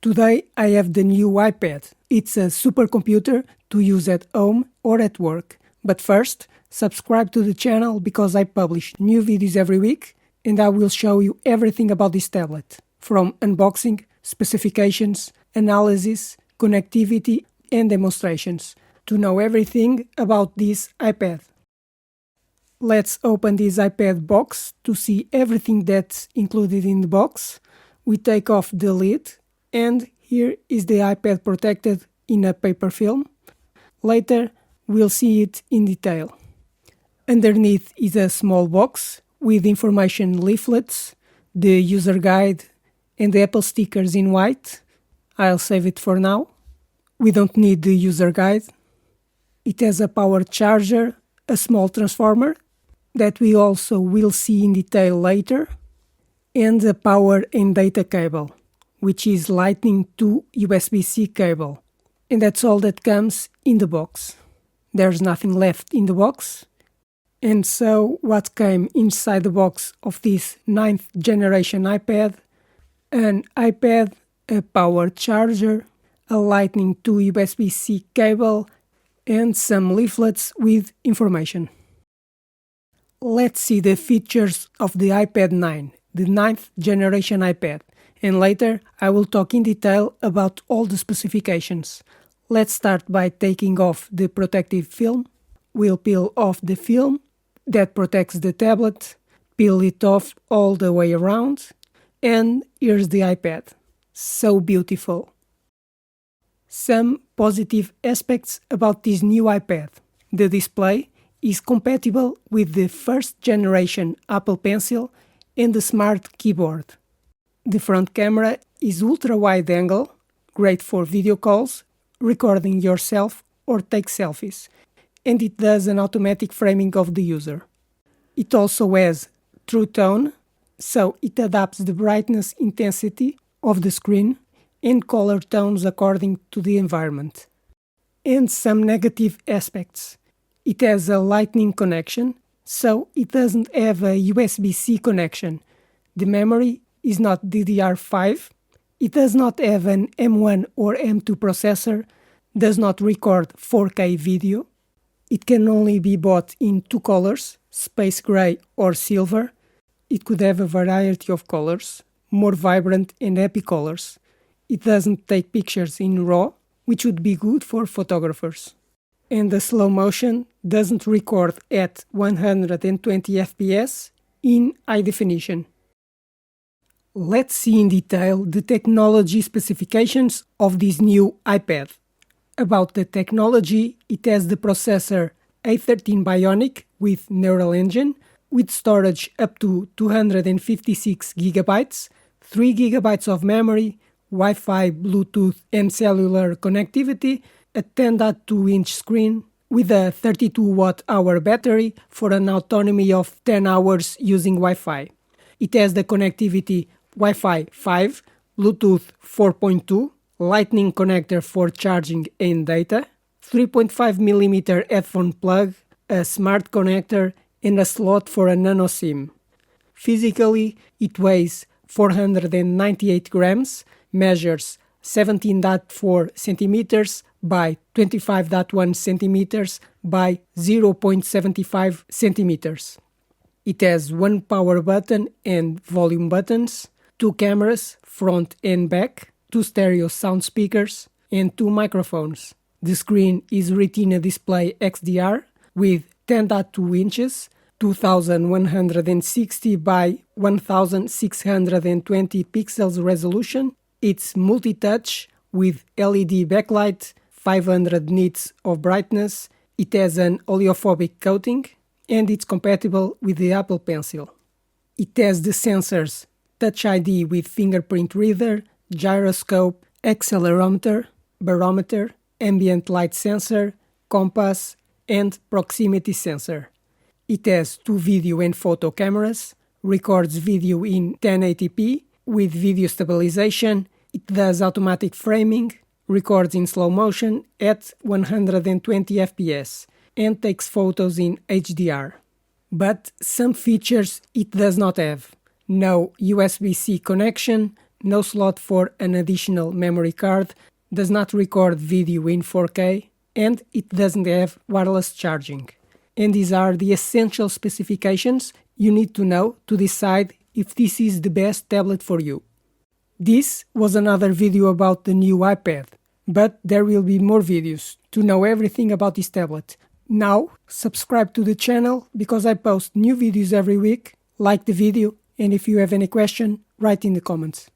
Today I have the new iPad. It's a supercomputer to use at home or at work. But first, subscribe to the channel because I publish new videos every week and I will show you everything about this tablet, from unboxing, specifications, analysis, connectivity and demonstrations, to know everything about this iPad. Let's open this iPad box to see everything that's included in the box. We take off the lid, and here is the iPad protected in a paper film. Later we'll see it in detail. Underneath is a small box with information leaflets, the user guide and the Apple stickers in white. I'll save it for now. We don't need the user guide. It has a power charger, a small transformer that we also will see in detail later, and a power and data cable, which is Lightning to USB-C cable. And that's all that comes in the box. There's nothing left in the box. And so what came inside the box of this 9th generation iPad? An iPad, a power charger, a Lightning to USB-C cable, and some leaflets with information. Let's see the features of the iPad 9, the 9th generation iPad, and later I will talk in detail about all the specifications. Let's start by taking off the protective film. We'll peel off the film that protects the tablet, peel it off all the way around, and here's the iPad. So beautiful. Some positive aspects about this new iPad. The display is compatible with the first generation Apple Pencil and the Smart Keyboard. The front camera is ultra-wide angle, great for video calls, recording yourself or take selfies, and it does an automatic framing of the user. It also has True Tone, so it adapts the brightness intensity of the screen and color tones according to the environment. And some negative aspects. It has a Lightning connection, so it doesn't have a USB-C connection. The memory is not DDR5. It does not have an M1 or M2 processor, does not record 4K video. It can only be bought in two colors, space gray or silver. It could have a variety of colors, more vibrant and happy colors. It doesn't take pictures in RAW, which would be good for photographers. And the slow motion doesn't record at 120 FPS in high definition. Let's see in detail the technology specifications of this new iPad. About the technology, it has the processor A13 Bionic with neural engine, with storage up to 256 GB, 3 GB of memory, Wi-Fi, Bluetooth and cellular connectivity, a 10.2-inch screen with a 32 watt-hour battery for an autonomy of 10 hours using Wi-Fi. It has the connectivity Wi-Fi 5, Bluetooth 4.2, Lightning connector for charging and data, 3.5mm headphone plug, a smart connector and a slot for a nano SIM. Physically, it weighs 498 grams, measures 17.4 centimeters by 25.1 centimeters by 0.75 centimeters. It has one power button and volume buttons, two cameras, front and back, two stereo sound speakers, and two microphones. The screen is Retina Display XDR with 10.2 inches, 2160 by 1620 pixels resolution. It's multi-touch with LED backlight, 500 nits of brightness. It has an oleophobic coating and it's compatible with the Apple Pencil. It has the sensors Touch ID with fingerprint reader, gyroscope, accelerometer, barometer, ambient light sensor, compass, and proximity sensor. It has two video and photo cameras, records video in 1080p with video stabilization. It does automatic framing, records in slow motion at 120 FPS, and takes photos in HDR. But some features it does not have. No USB-C connection, no slot for an additional memory card, does not record video in 4K, and it doesn't have wireless charging. And these are the essential specifications you need to know to decide if this is the best tablet for you. This was another video about the new iPad, but there will be more videos to know everything about this tablet. Now, subscribe to the channel because I post new videos every week, like the video, and if you have any question, write in the comments.